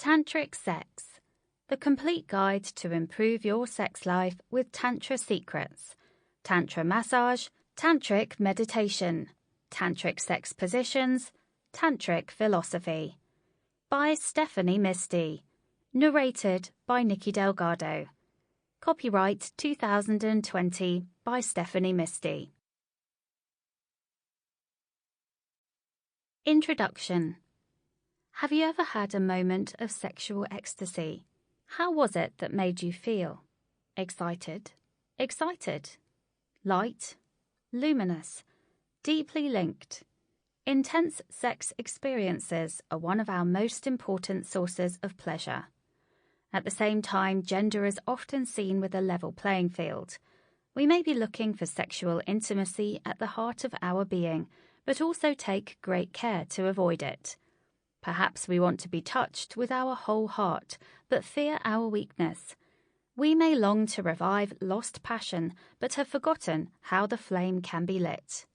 Tantric Sex, the complete guide to improve your sex life with Tantra secrets, Tantra massage, Tantric meditation, Tantric sex positions, Tantric philosophy. By Stephanie Misty. Narrated by Nikki Delgado. Copyright 2020 by Stephanie Misty. Introduction. Have you ever had a moment of sexual ecstasy? How was it that made you feel? Excited? Excited? Light? Luminous? Deeply linked? Intense sex experiences are one of our most important sources of pleasure. At the same time, gender is often seen with a level playing field. We may be looking for sexual intimacy at the heart of our being, but also take great care to avoid it. Perhaps we want to be touched with our whole heart, but fear our weakness. We may long to revive lost passion, but have forgotten how the flame can be lit.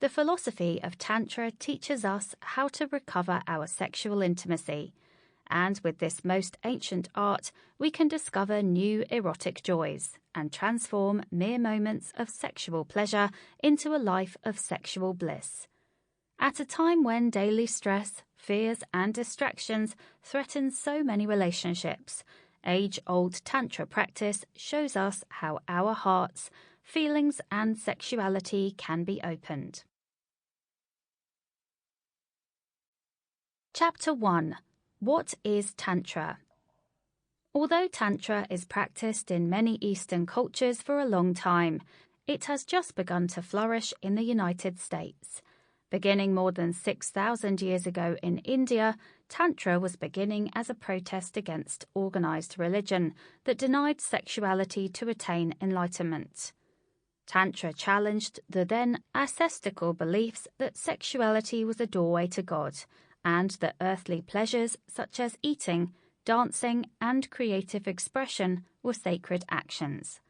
The philosophy of Tantra teaches us how to recover our sexual intimacy, and with this most ancient art, we can discover new erotic joys and transform mere moments of sexual pleasure into a life of sexual bliss. At a time when daily stress, fears, and distractions threaten so many relationships, age-old Tantra practice shows us how our hearts, feelings, and sexuality can be opened. Chapter 1. What is Tantra? Although Tantra is practiced in many Eastern cultures for a long time, it has just begun to flourish in the United States. Beginning more than 6,000 years ago in India, Tantra was beginning as a protest against organized religion that denied sexuality to attain enlightenment. Tantra challenged the then ascetical beliefs that sexuality was a doorway to God, and that earthly pleasures such as eating, dancing, and creative expression were sacred actions.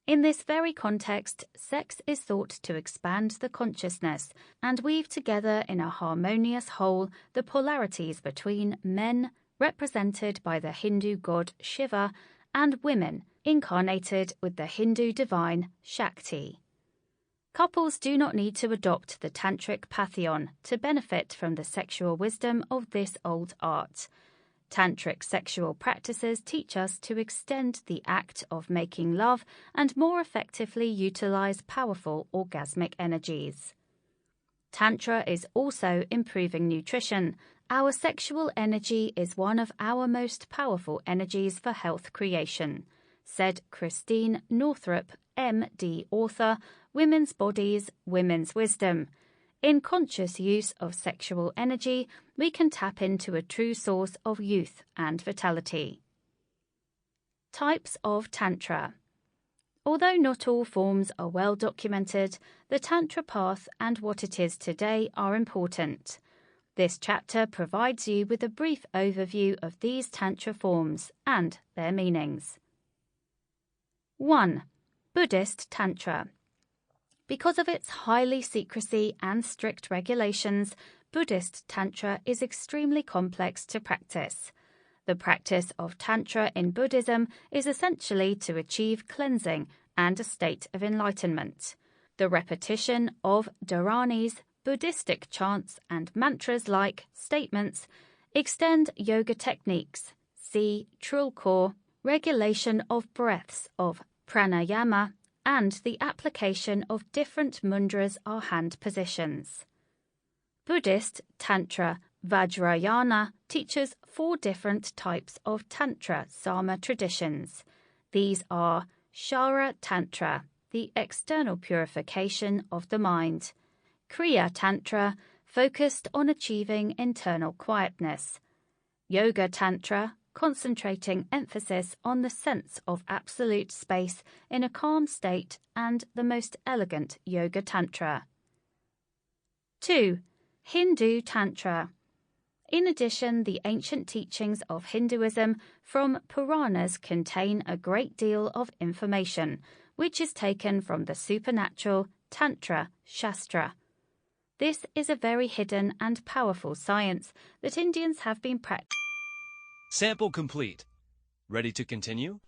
In this very context, sex is thought to expand the consciousness and weave together in a harmonious whole the polarities between men, represented by the Hindu god Shiva, and women, incarnated with the Hindu divine Shakti. Couples do not need to adopt the Tantric pantheon to benefit from the sexual wisdom of this old art. Tantric sexual practices teach us to extend the act of making love and more effectively utilize powerful orgasmic energies. Tantra is also improving nutrition. Our sexual energy is one of our most powerful energies for health creation, said Christine Northrup, M.D. author, Women's Bodies, Women's Wisdom. In conscious use of sexual energy, we can tap into a true source of youth and vitality. Types of Tantra. Although not all forms are well documented, the Tantra path and what it is today are important. This chapter provides you with a brief overview of these Tantra forms and their meanings. 1. Buddhist Tantra. Because of its highly secrecy and strict regulations, Buddhist Tantra is extremely complex to practice. The practice of Tantra in Buddhism is essentially to achieve cleansing and a state of enlightenment. The repetition of dharanis, Buddhistic chants, and mantras-like statements extend yoga techniques, see Trilcore, regulation of breaths of pranayama, and the application of different mudras or hand positions. Buddhist Tantra Vajrayana teaches 4 different types of Tantra Sama traditions. These are Shara Tantra, the external purification of the mind; Kriya Tantra, focused on achieving internal quietness; Yoga Tantra, concentrating emphasis on the sense of absolute space in a calm state; and the most elegant Yoga Tantra. 2. Hindu Tantra. In addition, the ancient teachings of Hinduism from Puranas contain a great deal of information, which is taken from the supernatural Tantra Shastra. This is a very hidden and powerful science that Indians have been practicing. Sample complete. Ready to continue?